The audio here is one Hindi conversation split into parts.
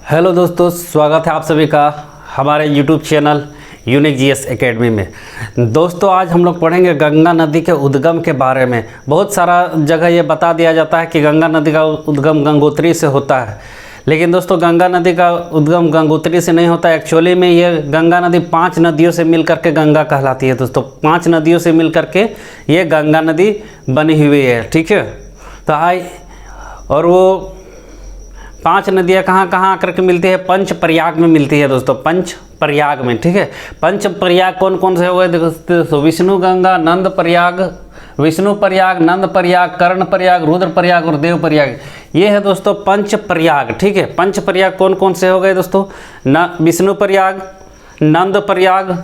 हेलो दोस्तों, स्वागत है आप सभी का हमारे YouTube channel unique GS academy में। दोस्तों, आज हम लोग पढ़ेंगे गंगा नदी के उद्गम के बारे में। बहुत सारा जगह ये बता दिया जाता है कि गंगा नदी का उद्गम गंगोत्री से होता है, लेकिन दोस्तों गंगा नदी का उद्गम गंगोत्री से नहीं होता है। एक्चुअली में ये गंगा नदी 5 नदियों से मिल करके गंगा कहलाती है। दोस्तों 5 नदियों से मिल करके ये गंगा नदी बनी हुई है, ठीक है। तो और वो 5 नदियाँ कहाँ कहाँ आकर के मिलती है? पंच प्रयाग में मिलती है दोस्तों, पंच प्रयाग में, ठीक है। पंच प्रयाग कौन कौन से हो गए? देखो, विष्णु गंगा, नंद प्रयाग, विष्णु प्रयाग, नंद प्रयाग, कर्ण प्रयाग, रुद्र प्रयाग और देव प्रयाग। ये है दोस्तों पंच प्रयाग, ठीक है। पंच प्रयाग कौन कौन से हो गए दोस्तों? विष्णु प्रयाग, नंद प्रयाग,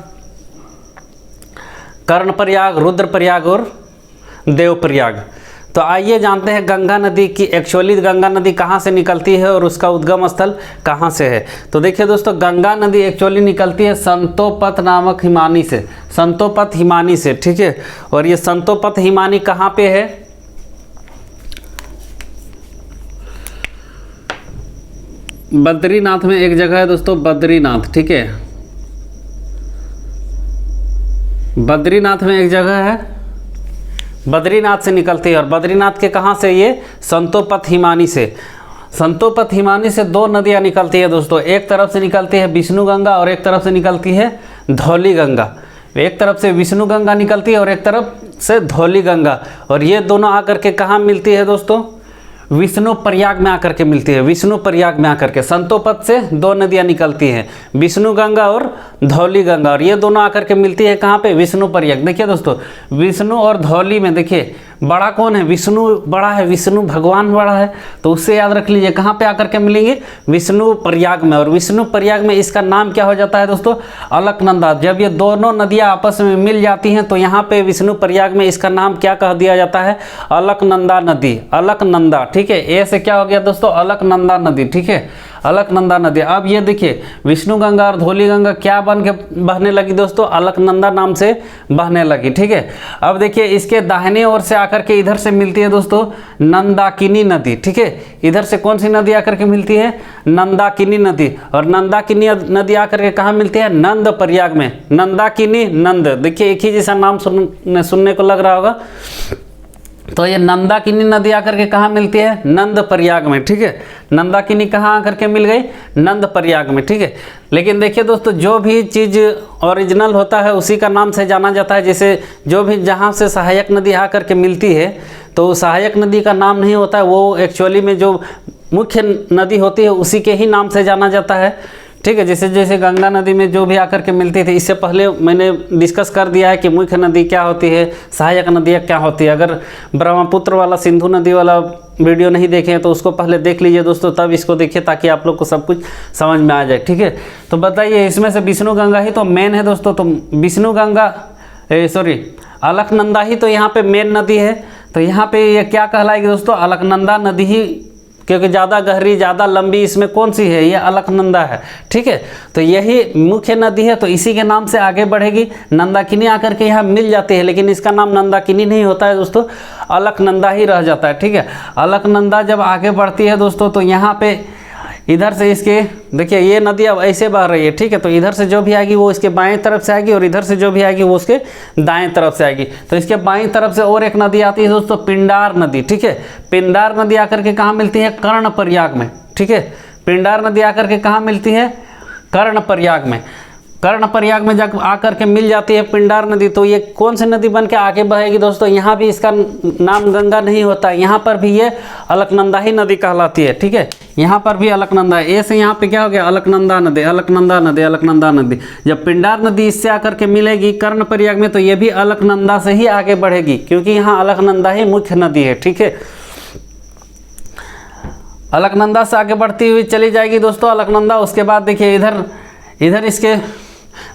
कर्ण प्रयाग, रुद्र प्रयाग और देव प्रयाग। तो आइए जानते हैं गंगा नदी की एक्चुअली गंगा नदी कहाँ से निकलती है और उसका उद्गम स्थल कहाँ से है। तो देखिए दोस्तों, गंगा नदी एक्चुअली निकलती है संतोपत नामक हिमानी से, संतोपत हिमानी से, ठीक है। और ये संतोपत हिमानी कहाँ पे है? बद्रीनाथ में एक जगह है दोस्तों, बद्रीनाथ, ठीक है। बद्रीनाथ में एक जगह है, बद्रीनाथ से निकलती है। और बद्रीनाथ के कहाँ से? ये संतोपत हिमानी से। संतोपत हिमानी से 2 नदियाँ निकलती है दोस्तों। एक तरफ से निकलती है विष्णु गंगा और एक तरफ से निकलती है धौली गंगा। एक तरफ से विष्णु गंगा निकलती है और एक तरफ से धौली गंगा। और ये दोनों आकर के कहाँ मिलती है दोस्तों? विष्णु प्रयाग में आकर के मिलती है। विष्णु प्रयाग में आकर के संतोपत से 2 नदियाँ निकलती हैं, विष्णु गंगा और धौली गंगा। और ये दोनों आकर के मिलती है कहाँ पे? विष्णु प्रयाग। देखिए दोस्तों, विष्णु और धौली में देखिए बड़ा कौन है? विष्णु बड़ा है, विष्णु भगवान बड़ा है। तो उससे याद रख लीजिए कहाँ पे आकर के मिलेंगे? विष्णु प्रयाग में। और विष्णु प्रयाग में इसका नाम क्या हो जाता है दोस्तों? अलकनंदा। जब ये दोनों नदियाँ आपस में मिल जाती हैं तो यहाँ पे विष्णु प्रयाग में इसका नाम क्या कह दिया जाता है? अलकनंदा नदी, अलकनंदा, ठीक है। ए से क्या हो गया दोस्तों? अलकनंदा नदी, ठीक है, अलकनंदा नदी। अब ये देखिए विष्णु गंगा और धौली गंगा क्या बन के बहने लगी दोस्तों? अलकनंदा नाम से बहने लगी, ठीक है। अब देखिए इसके दाहिने ओर से आकर के इधर से मिलती है दोस्तों नंदाकिनी नदी, ठीक है। इधर से कौन सी नदी आकर के मिलती है? नंदाकिनी नदी। और नंदाकिनी नदी आकर के कहाँ मिलती है? नंद प्रयाग में। नंदाकिनी, नंद, देखिए एक ही जैसा नाम सुनने को लग रहा होगा। तो ये नंदाकिनी नदी आकर के कहाँ मिलती है? नंद प्रयाग में, ठीक है। नंदाकिनी कहाँ आकर के मिल गई? नंद प्रयाग में, ठीक है। लेकिन देखिए दोस्तों, जो भी चीज़ ओरिजिनल होता है उसी का नाम से जाना जाता है। जैसे जो भी जहाँ से सहायक नदी आकर के मिलती है तो सहायक नदी का नाम नहीं होता है, वो एक्चुअली में जो मुख्य नदी होती है उसी के ही नाम से जाना जाता है, ठीक है। जैसे जैसे गंगा नदी में जो भी आकर के मिलती थी, इससे पहले मैंने डिस्कस कर दिया है कि मुख्य नदी क्या होती है, सहायक नदियाँ क्या होती है। अगर ब्रह्मपुत्र वाला, सिंधु नदी वाला वीडियो नहीं देखे हैं तो उसको पहले देख लीजिए दोस्तों, तब इसको देखिए ताकि आप लोग को सब कुछ समझ में आ जाए, ठीक है। तो बताइए इसमें से विष्णु गंगा ही तो मेन है दोस्तों। तो विष्णु गंगा अलकनंदा ही तो यहाँ पे मेन नदी है। तो यहाँ पे ये क्या कहलाएगी दोस्तों? अलकनंदा नदी ही, क्योंकि ज़्यादा गहरी, ज़्यादा लंबी इसमें कौन सी है? ये अलकनंदा है, ठीक है। तो यही मुख्य नदी है, तो इसी के नाम से आगे बढ़ेगी। नंदाकिनी आकर के यहाँ मिल जाती है, लेकिन इसका नाम नंदाकिनी नहीं होता है दोस्तों, अलकनंदा ही रह जाता है, ठीक है। अलकनंदा जब आगे बढ़ती है दोस्तों तो यहाँ पे इधर से इसके देखिए ये नदी अब ऐसे बह रही है, ठीक है। तो इधर से जो भी आएगी वो इसके बाएं तरफ से आएगी और इधर से जो भी आएगी वो उसके दाएं तरफ से आएगी। तो इसके बाएं तरफ से और एक नदी आती है दोस्तों, पिंडार नदी, ठीक है। पिंडार नदी आकर के कहाँ मिलती है? कर्ण प्रयाग में, ठीक है। पिंडार नदी आकर के कहाँ मिलती है? कर्ण प्रयाग में। कर्ण प्रयाग में जब आकर के मिल जाती है पिंडार नदी, तो ये कौन सी नदी बन के आगे बहेगी दोस्तों? यहाँ भी इसका नाम गंगा नहीं होता है, यहाँ पर भी ये अलकनंदा ही नदी कहलाती है, ठीक है। यहाँ पर भी अलकनंदा, ए से यहाँ पे क्या हो गया? अलकनंदा नदी, अलकनंदा नदी, अलकनंदा नदी। जब पिंडार नदी इससे आकर के मिलेगी कर्ण प्रयाग में तो ये भी अलकनंदा से ही आगे बढ़ेगी, क्योंकि यहाँ अलकनंदा ही मुख्य नदी है, ठीक है। अलकनंदा से आगे बढ़ती हुई चली जाएगी दोस्तों अलकनंदा। उसके बाद देखिए इधर इसके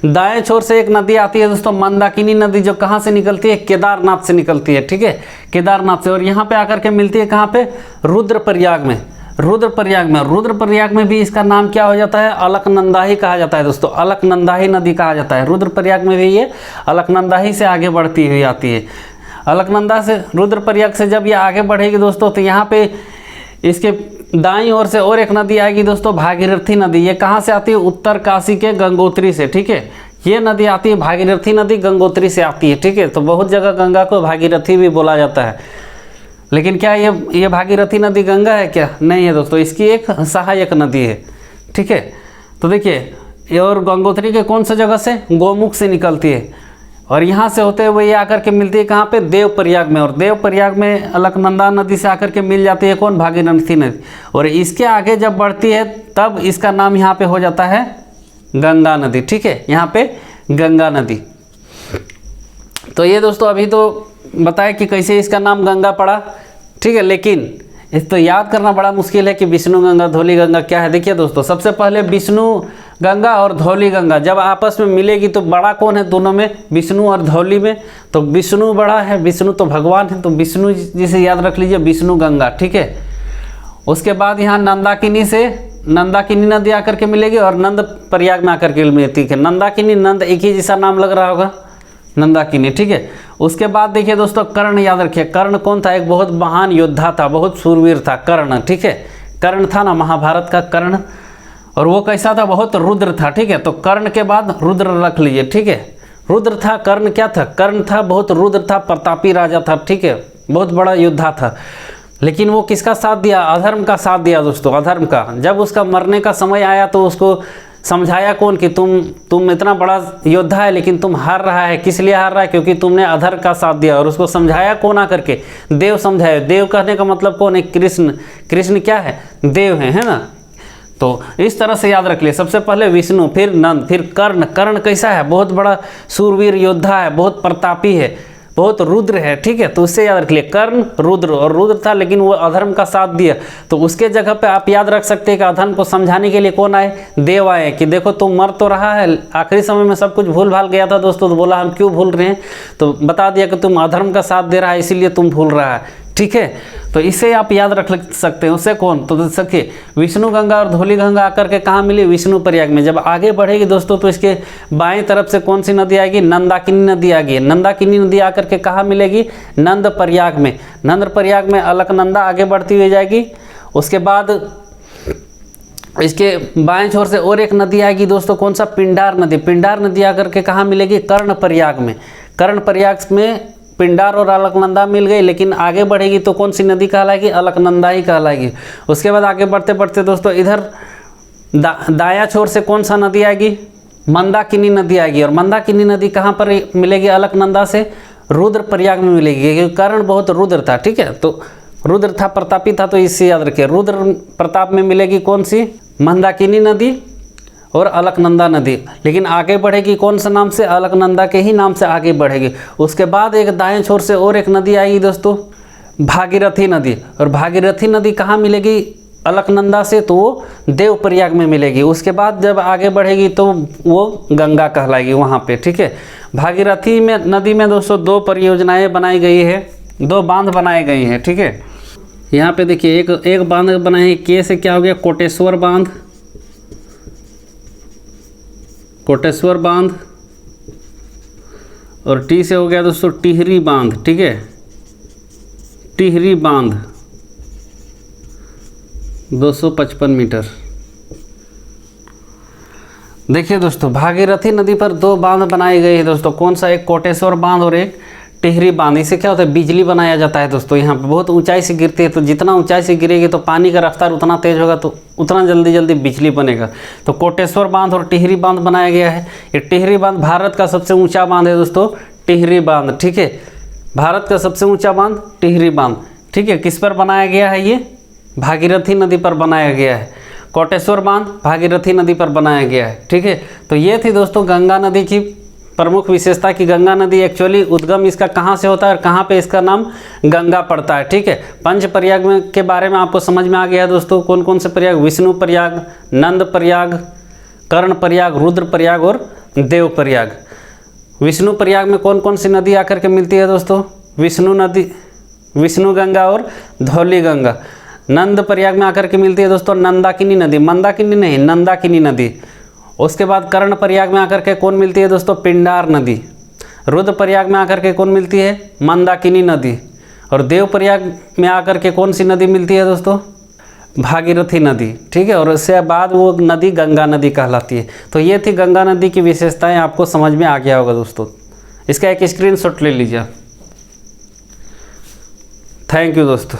दाएं छोर से एक नदी आती है दोस्तों, मंदाकिनी नदी, जो कहाँ से निकलती है? केदारनाथ से निकलती है, ठीक है, केदारनाथ से। और यहाँ पे आकर के मिलती है कहाँ पे? रुद्रप्रयाग में। रुद्रप्रयाग में भी इसका नाम क्या हो जाता है? अलकनंदा ही कहा जाता है दोस्तों, अलकनंदा ही नदी कहा जाता है। रुद्रप्रयाग में भी ये अलकनंदा ही से आगे बढ़ती हुई आती है। अलकनंदा से रुद्रप्रयाग से जब ये आगे बढ़ेगी दोस्तों तो यहाँ पे इसके दाईं ओर से और एक नदी आएगी दोस्तों, भागीरथी नदी। ये कहाँ से आती है? उत्तर काशी के गंगोत्री से, ठीक है। ये नदी आती है, भागीरथी नदी गंगोत्री से आती है, ठीक है। तो बहुत जगह गंगा को भागीरथी भी बोला जाता है, लेकिन क्या ये भागीरथी नदी गंगा है क्या? नहीं है दोस्तों, इसकी एक सहायक नदी है, ठीक है। तो देखिए, ये और गंगोत्री के कौन सा जगह से? गोमुख से निकलती है, और यहाँ से होते हुए ये आकर के मिलती है कहाँ पे? देवप्रयाग में। और देवप्रयाग में अलकनंदा नदी से आकर के मिल जाती है कौन? भागीरथी नदी। और इसके आगे जब बढ़ती है तब इसका नाम यहाँ पे हो जाता है गंगा नदी, ठीक है। यहाँ पे गंगा नदी। तो ये दोस्तों अभी तो बताया कि कैसे इसका नाम गंगा पड़ा, ठीक है। लेकिन इस तो याद करना बड़ा मुश्किल है कि विष्णु गंगा धौली गंगा क्या है। देखिए दोस्तों, सबसे पहले विष्णु गंगा और धौली गंगा जब आपस में मिलेगी तो बड़ा कौन है दोनों में? विष्णु और धौली में। तो विष्णु बड़ा है, विष्णु तो भगवान है, तो विष्णु जिसे याद रख लीजिए विष्णु गंगा, ठीक है। उसके बाद यहाँ नंदाकिनी से नंदाकिनी नदी आकर के मिलेगी और नंद प्रयाग में आकर के मिलती है। नंदाकिनी, नंद एक ही जैसा नाम लग रहा होगा, नंदाकिनी, ठीक है। उसके बाद देखिए दोस्तों, कर्ण याद रखिए। कर्ण कौन था? एक बहुत महान योद्धा था, बहुत शूरवीर था कर्ण, ठीक है। कर्ण था ना, महाभारत का कर्ण। और वो कैसा था? बहुत रुद्र था, ठीक है। तो कर्ण के बाद रुद्र रख लीजिए, ठीक है। रुद्र था, कर्ण क्या था? कर्ण था, बहुत रुद्र था, प्रतापी राजा था, ठीक है। बहुत बड़ा योद्धा था। लेकिन वो किसका साथ दिया? अधर्म का साथ दिया दोस्तों, अधर्म का। जब उसका मरने का समय आया तो उसको समझाया कौन कि तुम इतना बड़ा योद्धा है लेकिन तुम हार रहा है। किस लिए हार रहा है? क्योंकि तुमने अधर्म का साथ दिया। और उसको समझाया कौन आकर के? देव समझाया। देव कहने का मतलब कौन है? कृष्ण। कृष्ण क्या है? देव है ना। तो इस तरह से याद रख लिए, सबसे पहले विष्णु, फिर नंद, फिर कर्ण। कर्ण कैसा है? बहुत बड़ा शूरवीर योद्धा है, बहुत प्रतापी है, बहुत रुद्र है, ठीक है। तो उससे याद रख लिए कर्ण, रुद्र। और रुद्र था लेकिन वो अधर्म का साथ दिया, तो उसके जगह पे आप याद रख सकते हैं कि अधर्म को समझाने के लिए कौन आए? देव आए कि देखो तुम मर तो रहा है, आखिरी समय में सब कुछ भूल भाल गया था दोस्तों। तो बोला हम क्यों भूल रहे हैं? तो बता दिया कि तुम अधर्म का साथ दे रहा है इसीलिए तुम भूल रहा है, ठीक है। तो इसे आप याद रख सकते हैं। उससे कौन? तो देखिए, विष्णु गंगा और धौली गंगा आकर के कहाँ मिली? विष्णु प्रयाग में। जब आगे बढ़ेगी दोस्तों तो इसके बाएं तरफ से कौन सी नदी आएगी? नंदाकिनी नदी आएगी। नंदाकिनी नदी आकर के कहाँ मिलेगी? नंद प्रयाग में। नंद प्रयाग में अलकनंदा आगे बढ़ती हुई जाएगी। उसके बाद इसके बाएं छोर से और एक नदी आएगी दोस्तों, कौन सा? पिंडार नदी। पिंडार नदी आकर के कहाँ मिलेगी? कर्ण प्रयाग में। कर्ण प्रयाग में पिंडार और अलकनंदा मिल गई, लेकिन आगे बढ़ेगी तो कौन सी नदी कहलाएगी? अलकनंदा ही कहलाएगी। उसके बाद आगे बढ़ते बढ़ते दोस्तों इधर दायां छोर से कौन सा नदी आएगी? मंदाकिनी नदी आएगी। और मंदाकिनी नदी कहाँ पर मिलेगी? अलकनंदा से रुद्र प्रयाग में मिलेगी, क्योंकि कर्ण बहुत रुद्र था, ठीक है। तो रुद्र था, प्रतापी था, तो इससे याद रखिए रुद्र प्रताप में मिलेगी कौन सी? मंदाकिनी नदी और अलकनंदा नदी। लेकिन आगे बढ़ेगी कौन सा नाम से? अलकनंदा के ही नाम से आगे बढ़ेगी। उसके बाद एक दाएं छोर से और एक नदी आएगी दोस्तों, भागीरथी नदी। और भागीरथी नदी कहाँ मिलेगी? अलकनंदा से, तो वो देवप्रयाग में मिलेगी। उसके बाद जब आगे बढ़ेगी तो वो गंगा कहलाएगी वहाँ पे, ठीक है। भागीरथी में नदी में दोस्तों दो परियोजनाएँ बनाई गई है, दो बांध बनाए गए हैं, ठीक है। यहाँ पे देखिए एक बांध बनाए हैं, के से क्या हो गया? कोटेश्वर बांध, कोटेश्वर बांध। और टी से हो गया दोस्तों टिहरी बांध, ठीक है। टिहरी बांध 255 मीटर। देखिए दोस्तों, भागीरथी नदी पर दो बांध बनाए गए हैं दोस्तों। कौन सा? एक कोटेश्वर बांध और एक टिहरी बांध। इससे क्या होता है? बिजली बनाया जाता है दोस्तों। यहाँ पे बहुत ऊंचाई से गिरती है, तो जितना ऊंचाई से गिरेगी तो पानी का रफ्तार उतना तेज होगा, तो उतना जल्दी जल्दी बिजली बनेगा। तो कोटेश्वर बांध और टिहरी बांध बनाया गया है। ये टिहरी बांध भारत का सबसे ऊंचा बांध है दोस्तों, टिहरी बांध, ठीक है। भारत का सबसे ऊंचा बांध टिहरी बांध, ठीक है। किस पर बनाया गया है? ये भागीरथी नदी पर बनाया गया है। कोटेश्वर बांध भागीरथी नदी पर बनाया गया है, ठीक है। तो ये थी दोस्तों गंगा नदी की प्रमुख विशेषता कि गंगा नदी एक्चुअली उद्गम इसका कहाँ से होता है और कहाँ पे इसका नाम गंगा पड़ता है, ठीक है। पंच प्रयाग में के बारे में आपको समझ में आ गया है दोस्तों। कौन कौन से प्रयाग? विष्णु प्रयाग, नंद प्रयाग, कर्ण प्रयाग, रुद्र प्रयाग और देव प्रयाग। विष्णु प्रयाग में कौन कौन सी नदी आकर के मिलती है दोस्तों? विष्णु नदी, विष्णु गंगा और धौली गंगा। नंद प्रयाग में आकर के मिलती है दोस्तों नंदाकिनी नदी, मंदाकिनी नहीं, नंदाकिनी नदी। उसके बाद कर्ण प्रयाग में आकर के कौन मिलती है दोस्तों? पिंडार नदी। रुद्र प्रयाग में आकर के कौन मिलती है? मंदाकिनी नदी। और देव प्रयाग में आकर के कौन सी नदी मिलती है दोस्तों? भागीरथी नदी, ठीक है, और उससे बाद वो नदी गंगा नदी कहलाती है। तो ये थी गंगा नदी की विशेषताएं, आपको समझ में आ गया होगा दोस्तों। इसका एक स्क्रीनशॉट ले लीजिए। थैंक यू दोस्तों।